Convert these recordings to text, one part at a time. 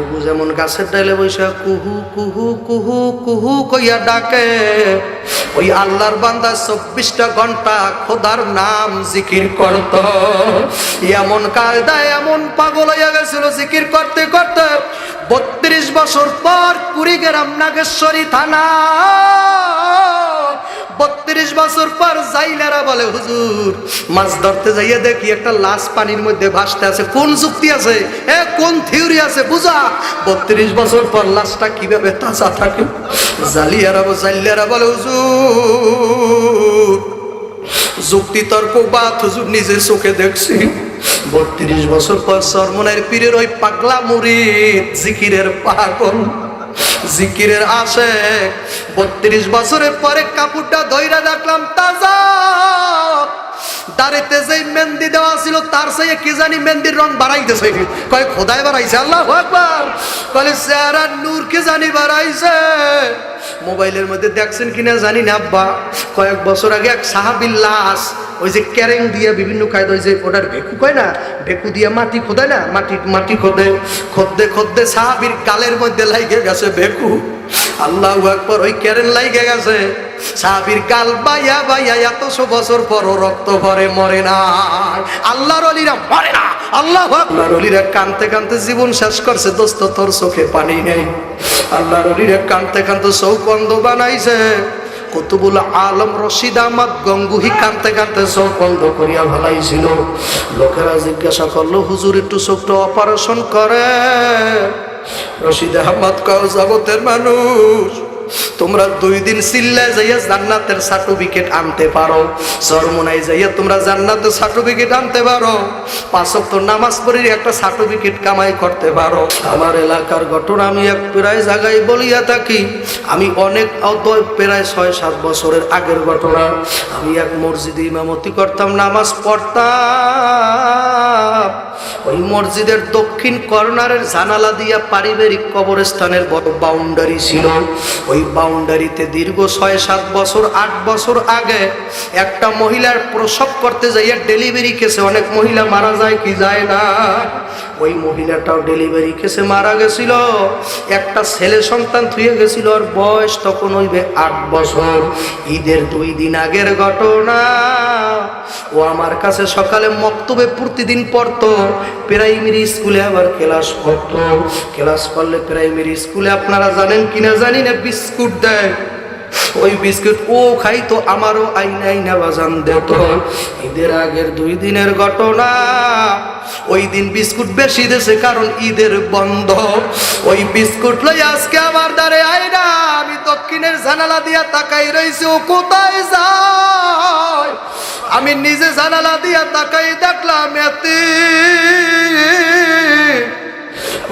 গরু যেমন গাছের ডালে বসে কুহু কুহু কুহু কুহু কইয়া ডাকে, ওই আল্লাহর বান্দা 24টা ঘন্টা খোদার নাম জিকির করত। এমন কায়দায় এমন পাগল হইয়া গেছিল জিকির করতে করতে। 32 বছর পর কুড়িগ্রাম নাগেশ্বরী থানা, 32 বছর পর জাইলারা বলে হুজুর মাছ ধরতে যাইয়া দেখি একটা লাশ পানির মধ্যে ভাসতে আছে। কোন যুক্তি আছে, কোন থিওরি আছে বুঝা? 32 বছর পর লাশটা কিভাবে তাজা থাকে? জাইলারা বলে হুজুর যুক্তি তর্ক বাদ, হুজুর নিজে চোখে দেখছি। 32 বছর পর সরমনের পীরের ওই পাগলা মুরিদ, জিকিরের পাগল, জিকিরের আশেক, 32 বছরের পরে কাপড়টা ধইরা দেখলাম তাজা। দাড়িতে যে মেহেন্দি দেওয়া ছিল তার চেয়ে কি জানি মেহেন্দির রং বাড়াইতেছে। কয় খোদাই বাড়াইছে, আল্লাহু আকবার। কয় চেহারার নূর কি জানি বাড়াইছে। মোবাইলের মধ্যে দেখছেন কিনা জানি না আব্বা, কয়েক বছর আগে এক সাহাবীর লাশ ওই যে ক্যারেং দিয়ে বিভিন্ন কায়দা, ওই যে ওটার ভেকু কয় না, ভেকু দিয়ে মাটি খোদায় না, মাটি খোদে খোদতে খোদতে সাহাবীর গালের মধ্যে লাইগে গেছে ভেকু। আল্লাহু আকবার, ওই ক্যারেন লাইগে গেছে সাহাবীর গাল বাইয়া বাইয়া। 100 বছর পরও রক্ত ভরে মরে না। আল্লাহর ওলিরা মরে না। আল্লাহু আকবার। আল্লাহর ওলিরা কানতে কানতে জীবন শেষ করছে। দোস্ত তোর চোখে পানি নেই। আল্লাহর ওলিরা কানতে কানতে চোখ বন্ধ বানাইছে। কুতুবুল আলম রশিদ আহমদ গঙ্গুহি কানতে কানতে চোখ বন্ধ করিয়া ভালাইছিল। লোকেরা জিজ্ঞাসা করলো হুজুর একটু চোখটা অপারেশন করে। রশিদ আহমদ কও জগতের মানুষ, তোমরা 2 দিন সিল্লায় যাইয়া জান্নাতের সার্টিফিকেট আনতে পারো, চরমোনাই যাইয়া তোমরা জান্নাতের সার্টিফিকেট আনতে পারো, 5 ওয়াক্ত নামাজ পড়ে একটা সার্টিফিকেট কামাই করতে পারো। আমার এলাকার ঘটনা আমি এক প্রায় জায়গায় বলিয়া থাকি। আমি অনেক প্রায় 6-7 বছরের আগের ঘটনা। আমি এক মসজিদে ইমামতি করতাম, নামাজ পড়তাম। ওই মসজিদের দক্ষিণ কর্নারের জানালা দিয়া পারিবারিক কবরস্থানের বড় বাউন্ডারি ছিল। ওই বাউন্ডারিতে দীর্ঘ 6-7 বছর 8 বছর আগে একটা মহিলার প্রসব করতে যাইয়া ডেলিভারি কেসে অনেক মহিলা মারা যায় কি যায় না, ওই মহিলাটাও ডেলিভারি কেসে মারা গেছিল। একটা ছেলে সন্তান থুয়ে গেছিল, আর বয়স তখন হইবে 8 বছর। ঈদের 2 দিন আগের ঘটনা। ও আমার কাছে সকালে মক্তবে প্রতিদিন পড়তো। প্রাইমারি স্কুলে আবার ক্লাস করতো। ক্লাস করলে প্রাইমারি স্কুলে আপনারা জানেন কিনা জানি না বিস্কুট দেয়। ওই বিস্কুট ও খাইতো, আমারও আইনা আইনা বাজান দিত। ঈদের আগের 2 দিনের ঘটনা। ওই দিন বিস্কুট বেশি দিয়েছে কারণ ঈদের বন্ধ। ওই বিস্কুট লই আজকে আমার দ্বারে আইনা। আমি দক্ষিণের জানালা দিয়া তাকাই রইছি, ও কোথায় যায়? আমি নিজে জানালা দিয়া তাকাই দেখলাম এতে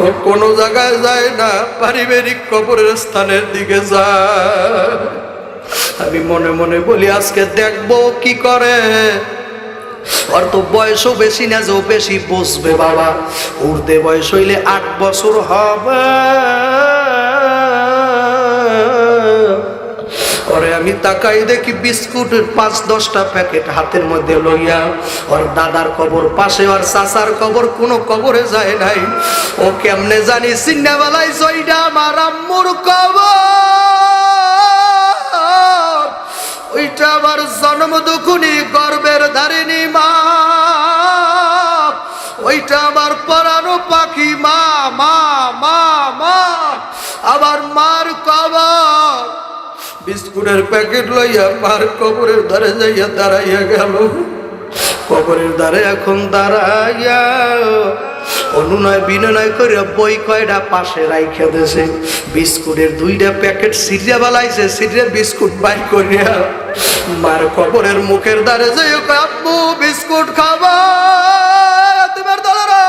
ও কোনো জায়গায় যায় না, পারিবারিক কবরের স্থানের দিকে যায়। আমি মনে মনে বলি আজকে দেখবো কি করে। ওর তো বয়সও বেশি না যে ও বেশি বসবে বাবা। উর্ধে বয়স হইলে 8 বছর হবে। ওরে আমি তাকাই দেখি বিস্কুটের 5-10টা প্যাকেট হাতের মধ্যে লইয়া। ওর দাদার কবর পাশে, ওর চাচার কবর কোনো কবরে যায় নাই। ও কেমনে জানি চিন্নাবেলায় জয়টা আমার আম্মুর কবর। ওইটা আমার জন্ম দুখুনি গর্বের ধারিণী মা। ওইটা আমার পরানো পাখি মা মা মা মা, আমার মার কবর। বিস্কুটের প্যাকেট লইয়া মার কবরের ধারে যাইয়া দাঁড়াইয়া গেল। কবরের ধারে এখন দাঁড়াইয়া অনুনয় বিনয় করে বই কয়টা পাশে রাইখা দিয়েছে। বিস্কুটের 2টা প্যাকেট সিরিয়া বালাইছে, সিরিয়া বিস্কুট বাইর করিয়া মার কবরের মুখের ধারে যাই আম্মু বিস্কুট খাবা। তোমার দলেরা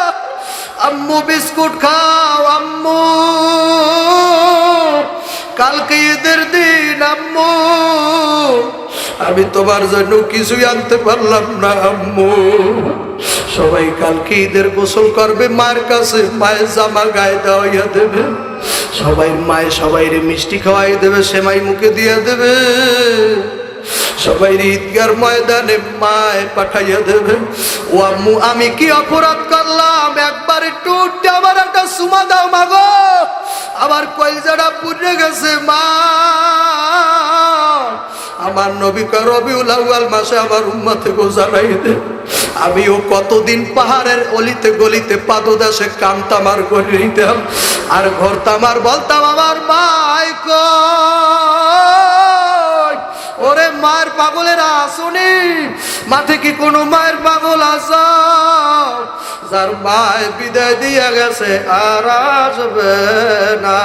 আম্মু বিস্কুট খাও, আম্মু কালকে ঈদের দিন আম্মু আমি তোমার জন্য কিছুই আনতে পারলাম না আম্মু। সবাই কালকে ঈদের গোসল করবে মায়ের কাছে, মায়ের জামা গায়ে দেওয়াইয়া দেবে। সবাই মায়ে সবাইরে মিষ্টি খাওয়াই দেবে, সেমাই মুখে দিয়ে দেবে। সবাই ঈদগার ময়দানে মায়ে পাঠাইয়া দেবে। ও আম্মু আমি কি অপরাধ করলাম? একবার একটু আমার একটা সুমা দাও মাগো। আমার কলিজাটা পুড়ে গেছে মা। আমার নবী কয় রবিউল আউয়াল মাসে আমার উম্মতকে জানাই দে। আমিও কতদিন পাহাড়ের অলিতে গলিতে পাদদেশে কামতাম আর করে নিতাম আর ঘরতাম আর বলতাম আমার মাই কই। ওরে মায়ের পাগলেরা আসুনি, মাঠে কি কোনো মায়ের পাগল আছে যার মায় বিদায় দিয়ে গেছে আর আসবে না?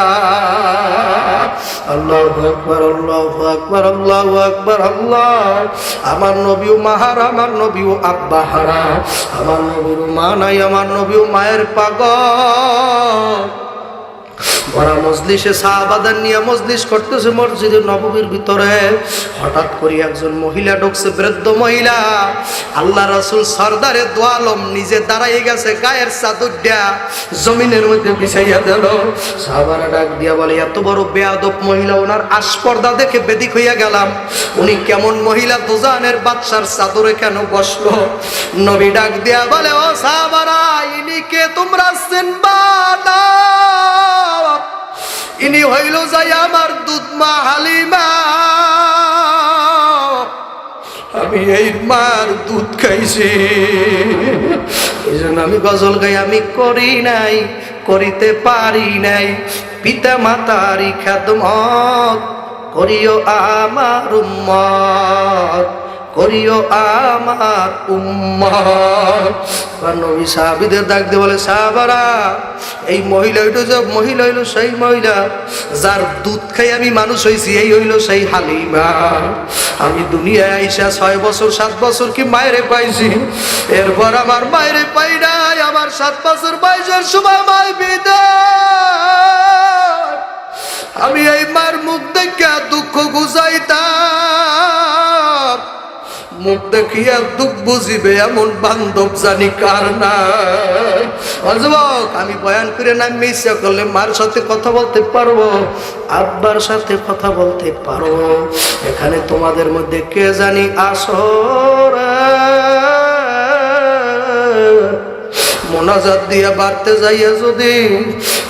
আল্লাহু আকবার, আল্লাহু আকবার, আল্লাহু আকবার, আল্লাহ। আমার নবীও মাহারা, আমার নবীও আব্বা হারা, আমার নবীর মা নাই, আমার নবীও মায়ের পাগল। বড় মজলিসে সাহাবাদের নিয়ে মজলিস করতেছে মসজিদে নববীর ভিতরে। হঠাৎ করে একজন মহিলা ঢুকছে, বৃদ্ধ মহিলা। আল্লাহ রাসূল সরদারে দো আলম নিজে দাঁড়াই গেছে, গায়ের চাদরটা জমিনের মধ্যে বিছাইয়া দিল। সাহাবারা ডাক দিয়া বলে, এত বড় বেয়াদব মহিলা, ওনার আস্পর্দা দেখে বেদিক হইয়া গেলাম। উনি কেমন মহিলা, দোজানের বাদশার চাদরে কেন বসলো? নবী ডাক দিয়া বলে, ও সাহাবারা, ইনি কে তোমরা চিনবা না? ইনি হইল যাই আমার দুধ মা হালিমা। আমি এই মার দুধ খাইছি, এই জন্য আমি গজল গাই। আমি করি নাই, করিতে পারি নাই, পিতা মাতারি খেদমত করিও আমার উম্মত, করিও আমার উম্মত। নবী সাহাবীদের ডাক দিয়ে বলে, সাহাবারা, এই মহিলা হইল যে মহিলা হইল সেই মহিলা যার দুধ খাই আমি মানুষ হয়েছি, এই হইল সেই হালিমা। আমি দুনিয়ায় আইসা 6 বছর 7 বছর কি মায়েরে পাইছি, এরপর আমার মায়েরে পাই নাই। আমার 7 বছর বয়সের সময় মায় বিদায়। আমি এই মার মুখ দেখে দুঃখ গুজাইতাম, মুখ দেখিয়া দুঃখ বুঝিবে এমন বান্ধব জানি কার নাই। যুবক, আমি বয়ান করে নামে ইচ্ছা করলে মার সাথে কথা বলতে পারবো, আব্বার সাথে কথা বলতে পারবো। এখানে তোমাদের মধ্যে কে জানি আসরে মোনাজাত দিয়ে বাড়তে যাইয়া যদি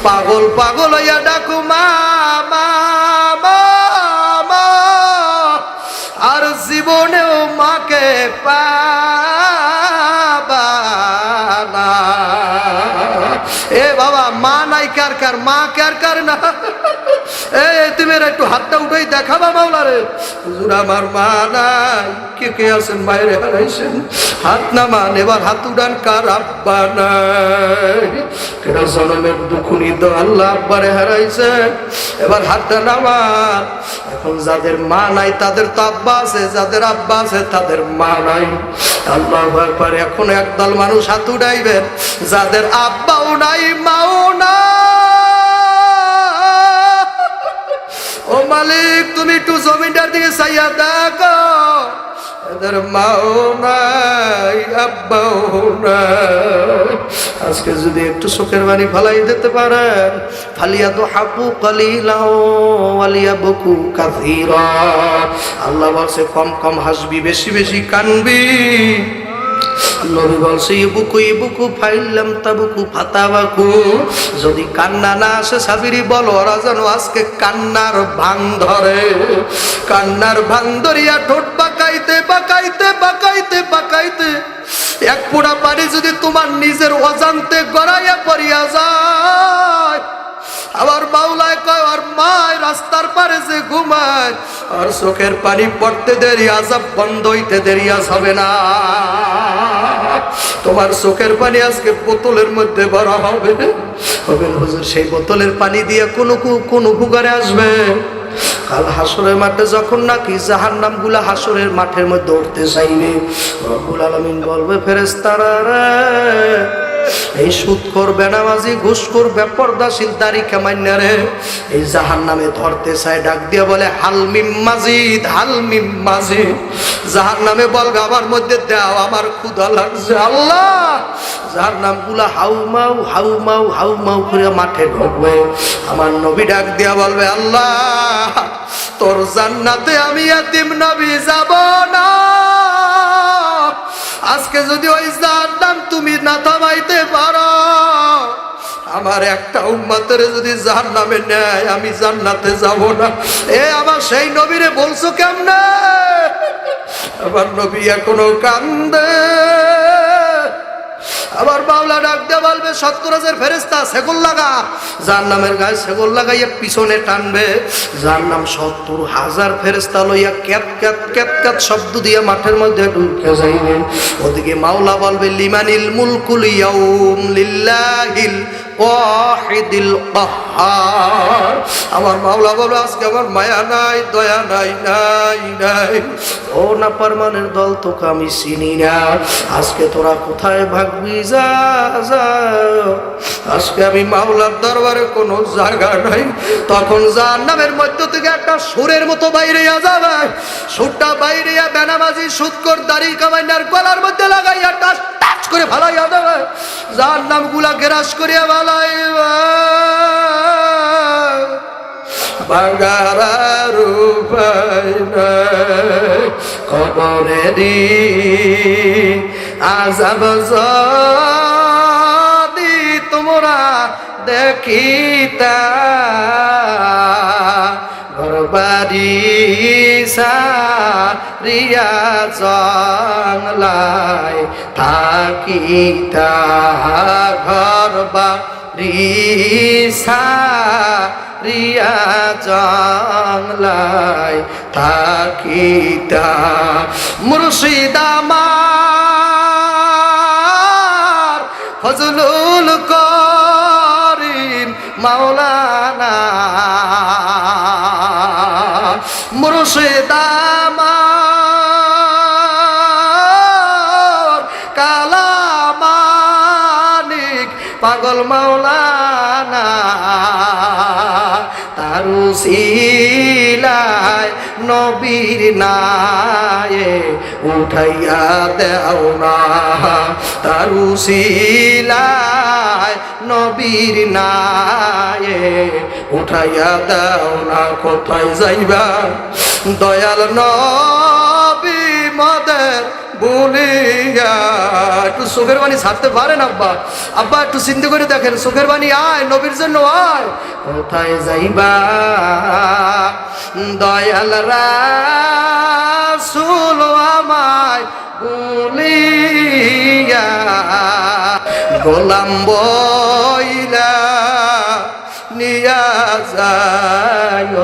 পাগল পাগল হইয়া ডাকো মা মা মা মা, আর জীবনেও মাকে পাবা না। এ বাবা, মা নাই কার কার, মা কার কার না? তুমি একটু হাতটা উঠেই দেখাবা মাওলারে। হুজুর আমার মা নাই। কে কে আছেন মায়ের হারাইছেন? হাত নামান, এবার হাত উড়ান। কার আব্বা নাই? কেন জনমের দুখুনি তো আল্লাহ আব্বারে হারাইছে, এবার হাতটা নামান। এখন যাদের মা নাই তাদের তো আব্বা আছে, যাদের আব্বা আছে তাদের মা নাই। আল্লাহু আকবার। এখন একদল মানুষ হাত উঠাইবেন যাদের আব্বাও নাই মাও নাই। ও মালিক, তুমি একটু জমিনটার দিকে চাইয়া দেখো, এদের মাও নাই আব্বাও নাই। আজকে যদি একটু চোখের পানি ফালাই দিতে পারেন, ফালিয়া তো হাকু কালিলাও ওয়ালিয়া বকু কাসীরা। আল্লাহ বলছে কম কম হাসবি, বেশি বেশি কানবি। নবী বলছে ইবুকু ইবুকু ফাইলাম তাবুকু ফাতাবাকু। যদি কান্না না আসে সাবিরি বলো, ওরা যেন আজকে কান্নার ভান ধরে। কান্নার ভান ধরিয়া ঠোঁট বাঁকাইতে বাঁকাইতে বাঁকাইতে বাঁকাইতে এক ফোঁটা পানি যদি তোমার নিজের অজান্তে গড়াইয়া পড়িয়া যায়। আবার মাওলায় কয়, আর মায় রাস্তার পারে যে ঘুমায়, আর চোখের পানি পড়তে দেরি, আযাব বন্ধ হইতে দেরি হবে না। তোমার চোখের পানি আজকে বোতলের মধ্যে ভরা হবে। হুজুর, সেই বোতলের পানি দিয়ে কোন উপকারে আসবে? কাল হাসরের মাঠে যখন নাকি জাহান্নাম গুলা হাসরের মাঠের মধ্যে উঠতে চাইবে, রব্বুল আলামিন বলবে, ফেরেশতারা রে, এই সুদখোর, বেনামাজি, ঘুষখোর, বেপরদাশীল, দাড়ি কামাইন্না রে, এই জাহান্নামে ধরতে চায়। ডাক দিয়ে বলে, হালমিম মাজিদ, হালমিম মাজিদ। জাহান্নামে বলবে, আমার মধ্যে দাও, আমার ক্ষুধা লাগছে। আল্লাহ, জাহান্নাম গুলা হাউমাউ হাউমাউ হাউমাউ করে মাঠে ঢুকবে। আমার নবী ডাক দিয়া বলবে, আল্লাহ, তোর জান্নাতে আমি এতিম নবী যাব না। আজকে যদি ওই জাহান্নাম তুমি না থামাইতে পারো, আমার একটা উম্মতের যদি জাহান্নামে নেয় আমি জান্নাতে যাব না। এ আমার সেই নবীরে বলছো কেমনে? আমার নবী এখনো কান্দে। আবার মাওলা ডাক দিয়ে বলবে 70,000 ফেরেশতা সেগুল লাগা, জাহান্নামের গায়ে সেগুল লাগাইয়া পিছনে টানবে। জাহান্নাম 70,000 ফেরেশতা লইয়া ক্যাত ক্যাত ক্যাত ক্যাত শব্দ দিয়ে মাঠের মধ্যে ঢুকে যাইবে। ওদিকে মাওলা বলবে লিমানিল মুলকুল ইয়াউম লিল্লাহিল ওয়াহিদিল কাহ্হার। আমার মাওলা বলবে আজকে আমার মায়া নাই, দয়া নাই, নাই নাই। ও না পারমানের দল, তোকে আমি চিনি না। আজকে তোরা কোথায় ভাগবি? যা যা, আজকে আমি মাওলার দরবারে কোনো জায়গা নাই। তখন জাহান্নামের মধ্য থেকে একটা সুরের মতো বাইরে যাবে। সুরটা বাইরে বেনামাজি সুদকর দাড়ি কামাইনার গলার মধ্যে লাগাইয়া টাচ টাচ করে ভালাইয়া দেবে। জাহান্নাম গুলা গ্রাস করিয়া ভালাইবা। বাগারার উপায় নাই, কবরেরই আযাব যদি তোমরা দেখিতা, ঘরবাড়ি সারিয়া জংলায় থাকিতা, ঘরবাড়ি সারিয়া জংলায় থাকিতা। মুর্শিদ আমার ফজলুল করিম মাওলানা, মুর্শিদ আমার কালামানিক পাগল মাওলানা, তার উসিলায় নবীর নায়ে উঠাইয়া দেও না, তার উসিলায় নবীর নায়ে উঠাইয়া দেও না। কোথায় যাইবা দয়াল নবী মদের বলিয়া? একটু চোখের বাণী ছাড়তে পারেন আব্বা? আব্বা একটু চিন্তা করে দেখেন, চোখের বাণী আয়, নবীর জন্য আয়। কোথায় যাইবা দয়াল রাসূল আমায় বলিয়া? গোলাম বইলা নিয়া যায়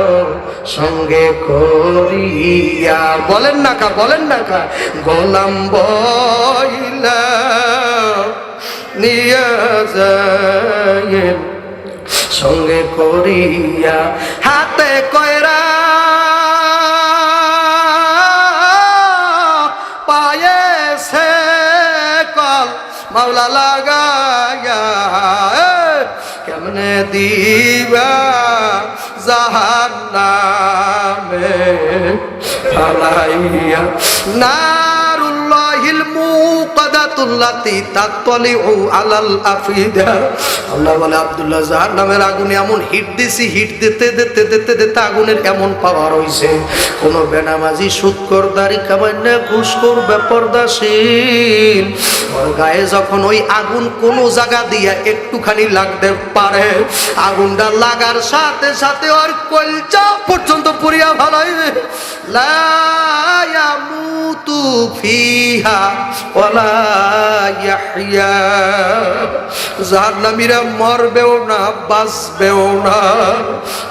সঙ্গে করিয়া। বলেন না কা, বলেন না কা। গোলাম বইলা নিয়া যায় সঙ্গে করিয়া, হাতে কয়রা পায়েছে কল মাওলা লাগায়া, কেমনে দিবা জাহান্নামে ফালাইয়া। নারুল্লাহিল মুকাদাতুল্লাতি তাতলিউ আলাল আফিদা। আল্লাহ বলে আব্দুল্লাহ জাহান্নামের আগুনে এমন হিট দিছি, হিট দিতে দিতে দিতে দিতে আগুনের এমন পাওয়ার হইছে, কোন বেনামাজি সুদকর দাড়ি কামাইনা ঘুষখোর বেপরদাশীল ওর গায়ে যখন ওই আগুন কোন জায়গা দিয়া একটুখানি লাগতে পারে, আগুনটা লাগার সাথে সাথে ওর কলজা পর্যন্ত পুড়িয়া ভালাইবে। লা ইয়ামুতু ফিহা ওয়ালা ইয়াহইয়া। জাহান্নামীরা মরবেও না, বাঁচবেও না,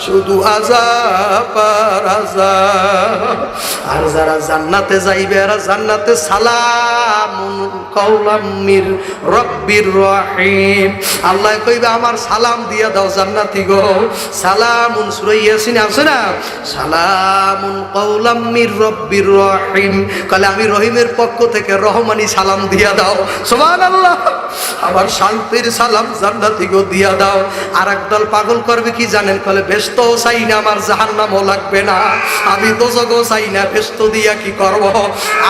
শুধু আযাব আর আযাব। আর যারা জান্নাতে যাইবে এরা জান্নাতে সালামুন কাওলাম মির রব্বির রহিম। আল্লাহ কইবে আমার সালাম দিয়া দাও জান্নাতি গো। সালামুন সূরা ইয়াসিন আছে না, সালামুন কাওলাম মির রব্বির রহিম। কলে আমি রহিমের পক্ষ থেকে রহমানি সালাম দিয়া দাও। সুবহানাল্লাহ, আমার শান্তির সালাম জান্নাতি গো দিয়া দাও। আর একদল পাগল করবে কি জানেন? কলে বেহেশতও চাই না, আমার জাহান্নামও লাগবে না, আমি দোজখও চাই না, বেহেশত দিয়া কি করব?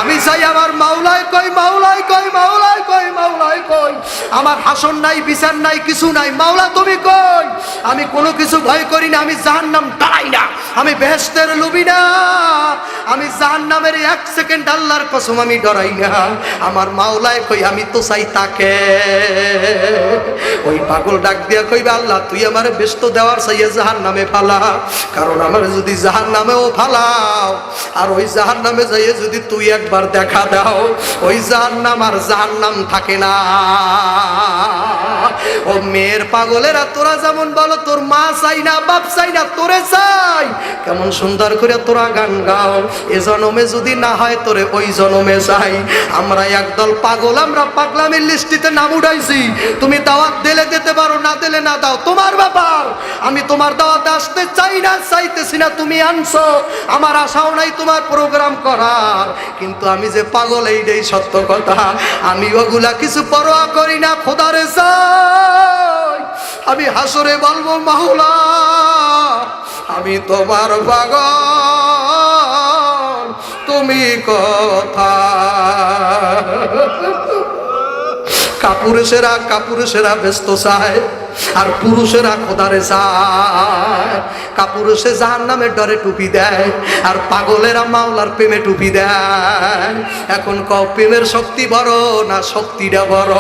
আমি চাই আমার মাওলায় কই, মাওলায় কই, মাওলায় কই, মাওলায় কই। আমার হাসন নাই, বিচার নাই, কিছু নাই, মাওলা তুমি কই। আমি কোনো কিছু ভয় করি না, আমি জাহান্নাম দাঁড়াই না। আমি বেহেশতের লোভী না, আমি জাহান্নামের এক সেকেন্ড আল্লাহর কসম আমি ডরাই না। আমার মাওলায় কই আমি তো চাই তাকে। ওই পাগল ডাক দিয়া কইবে আল্লাহ তুই আমারে বেহেশত দেওয়ার চাইয়ে জাহান্নামে ফালা, কারণ আমার যদি জাহান্নামেও ফালাও আর ওই জাহান্নামে যাইয়ে যদি তুই একবার দেখা দাও, ওই জাহান্নাম আর জাহান্নাম থাকে না। ও মেয়ের পাগলেরা, তোরা যেমন বলো তোর মা চাই না, বাপ চাই না, তোরে চাই, কেমন সুন্দর করে তোরা গান গাও, এ জনমে যদি না হয় তোরে ওই জনমে চাই। আমরা একদল পাগল, আমরা পাগলামির লিস্টিতে নাম উঠাইছি। তুমি দাওয়াত দিলে দিতে পারো, না দিলে না দাও, তোমার ব্যাপার। আমি তোমার দাওয়াতে আসতে চাই না, চাইতেছি না, তুমি আনছো, আমার আশাও নাই তোমার প্রোগ্রাম করার। কিন্তু আমি যে পাগল এইটাই সত্য কথা। আমি ওগুলা কিছু পরোয়া করি না, খোদারে চাই। আমি হাসরে বলবো মাওলা আমি তোমার পাগল, তুমি কোথায়? কাপুরুষেরা ব্যস্ত চায় আর পুরুষেরা খোদারে চায়। কাপুরুষে জাহান্নামের ডরে টুপি দেয় আর পাগলেরা মাওলার প্রেমে টুপি দেয়। এখন কও প্রেমের শক্তি বড় না শক্তিটা বড়?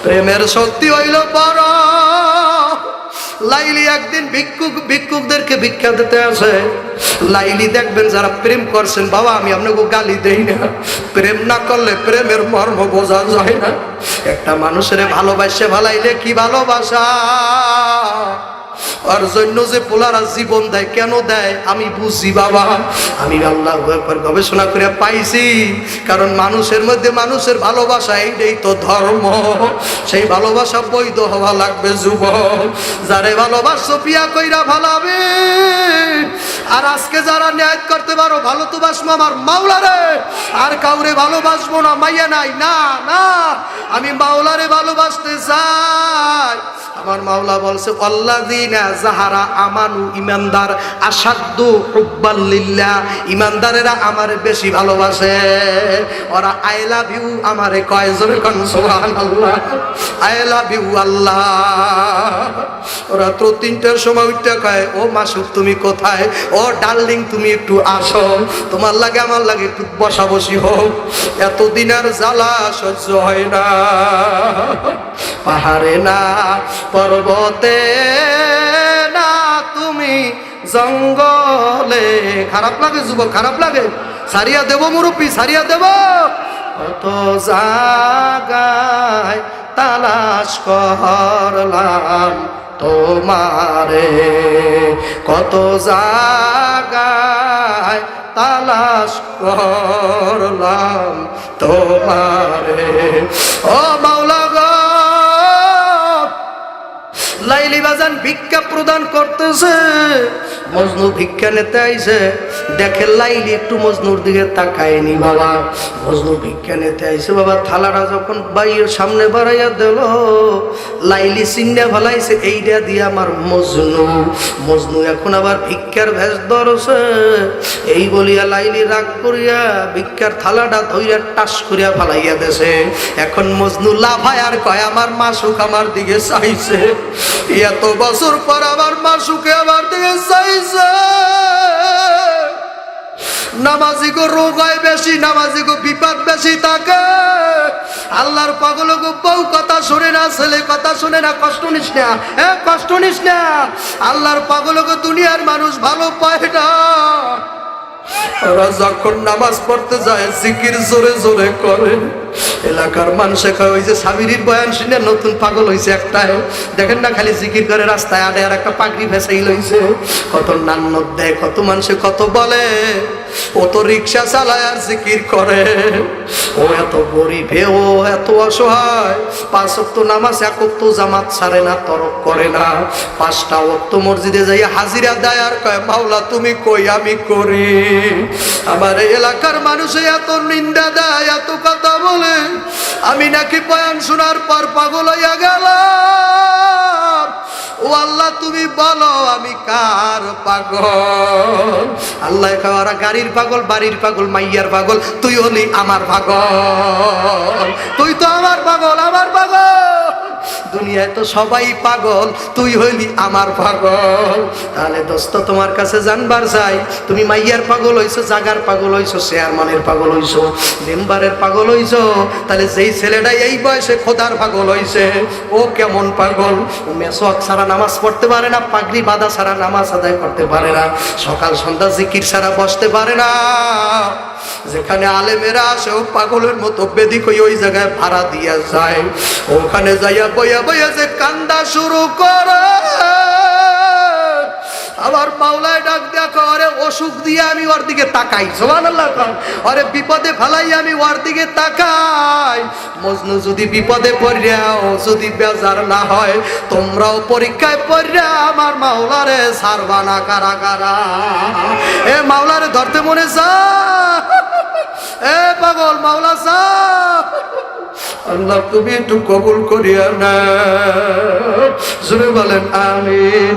প্রেমের শক্তি হইল বড়। লাইলি একদিন ভিক্ষুকদেরকে ভিক্ষা দিতে আসে। লাইলি দেখবেন যারা প্রেম করছেন, বাবা আমি আপনাকে গালি দেই না, প্রেম না করলে প্রেমের মর্ম বোঝা যায় না। একটা মানুষের ভালোবাসে ভালাইলে কি ভালোবাসা, ওর জন্য যে পোলারা জীবন দেয়, কেন দেয় আমি বুঝি বাবা। আমি আল্লাহু আকবার গবেষণা করে পাইছি, কারণ মানুষের মধ্যে মানুষের ভালোবাসা এইটাই তো ধর্ম। সেই ভালোবাসা বৈধ হওয়া লাগবে যুবক। যারে ভালোবাসো পিয়া কইরা ভালাবে। আর আজকে যারা ন্যায় করতে পারো, ভালো তো বাসবো আমার মাওলারে, আর কাউরে ভালোবাসবো না। মাইয়া নাই, না না, আমি মাওলারে ভালোবাসতে চাই। আমার মাওলা বলছে আল্লাযীনা যাহারা আমানু, ইমানদার, আসাদ্দু হুব্বাল লিল্লাহ, ইমানদারেরা আমারে বেশি ভালোবাসে। ওরা আই লাভ ইউ আমারে কয়, জোরে কোন সুবহানাল্লাহ, আই লাভ ইউ আল্লাহ। ওরা তো 3টার সময় উঠতে কয় ও মাসুক তুমি কোথায়, ও ডার্লিং তুমি একটু আসো, তোমার লাগে আমার লাগে একটু বসাবসি হোক। এতদিন আর জ্বালা সহ্য হয় না। পাহাড়ে না, পর্বতে না, তুমি জঙ্গলে। খারাপ লাগে যুবক, খারাপ লাগে? সারিয়া দেব মুরব্বী, সারিয়া দেব। কত জায়গায় তালাশ করলাম তোমারে, কত জায়গায় তালাশ করলাম তোমারে। ও মাওলা গো, লাইলি বাজান ভিক্ষা প্রদান করতেছে। মজনু ভিক্ষা নিতে আইছে, দেখে লাইলি একটু মজনুর দিকে তাকায়নি। বাবা মজনু ভিক্ষা নিতে আইছে, বাবা থালাটা যখন বাইয়ের সামনে বাড়াইয়া দিল, লাইলি চিন্তা ফেলাইছে এইটা দিয়ে আমার মজনু। মজনু এখন আবার ভিক্ষার ভেষ ধরছে। এই বলিয়া লাইলি রাগ করিয়া ভিক্ষার থালাটা ধইয়া টাস করিয়া ফেলাইয়া দেছে। এখন মজনু লাফায় আর কয় আমার মাসুক আমার দিকে চাইছে। এত বছর পর আমার মাসুকে আমার দিকে চাইছে। নামাজি গো রোগ হয় বেশি, নামাজি গো বিপদ বেশি থাকে। আল্লাহর পাগল গো বউ কথা শুনে না, ছেলে কথা শুনে না, কষ্ট নিস না, কষ্ট নিস না। আল্লাহর পাগল গো দুনিয়ার মানুষ ভালো পায় না। ওরা যখন নামাজ পড়তে যায় জিকির জোরে জোরে করে। এলাকার মানুষে কয় ওই যে সাবিরির বয়ান শুনে নতুন পাগল হয়েছে একটাই, দেখেন না খালি জিকির করে রাস্তায় আডে, আর একটা পাগড়ি ভেসাই লইছে, কত নান্নত দেয়, কত মানুষে কত বলে। ও তো রিক্সা চালায় আর জিকির করে। ও এত গরিব, ও এত অসহায়, 5 ওয়াক্ত নামাজ 1 ওয়াক্ত জামাত ছাড়ে না, তরক করে না। 5টা ওয়াক্ত মসজিদে যাই হাজিরা দেয় আর কয় মাওলা তুমি কই আমি করি। আমার এলাকার মানুষে এত নিন্দা দেয়, এত কথা বলে, আমি নাকি বয়ান শোনার পর পাগল হইয়া গেলাম। ও আল্লাহ তুমি বলো আমি কার পাগল? আল্লাহ ওরা গাড়ির পাগল, বাড়ির পাগল, মাইয়ার পাগল, তুই হলি আমার পাগল, তুই তো আমার পাগল, আমার পাগল। দুনিয়ায় তো সবাই পাগল, তুই হইলি আমার পাগল। তাহলে দোস্ত তোমার কাছে জানবার চাই, তুমি মাইয়ার পাগল হইছো, জাগার পাগল হইছো, চেয়ারম্যানের পাগল হইছো, মেম্বারের পাগল হইছো, তাহলে যেই ছেলেটা এই বয়সে খোদার পাগল হইছে ও কেমন পাগল? ও মেসওয়াক ছাড়া নামাজ পড়তে পারে না, পাগড়ি বাঁধা ছাড়া নামাজ আদায় করতে পারে না, সকাল সন্ধ্যা জিকির ছাড়া বসতে পারে না। যেখানে আলেমেরা আসে ও পাগলের মতো বেদিক হয়ে ওই জায়গায় ভাড়া দিয়া যায়, ওখানে যাইয়া বইয়া বইয়া যে কান্দা শুরু করে। আবার মাওলায় ডাক দেখো, আরে অসুখ দিয়ে আমি ওর দিকে তাকাই, সুবহানাল্লাহ, আরে বিপদে ফেলাই আমি ওর দিকে তাকাই। মজনু যদি বিপদে পড়িয়াও যদি বেজার না হয়, তোমরাও পরীক্ষায় পড়িয়া আমার মাওলারে ছাড়বা না কারা কারা? এ মাওলারে ধরতে মনে চা, এ পাগল মাওলা চা। আল্লাহ তুমি একটু কবুল করিয়া না, জোরে বলেন আমিন।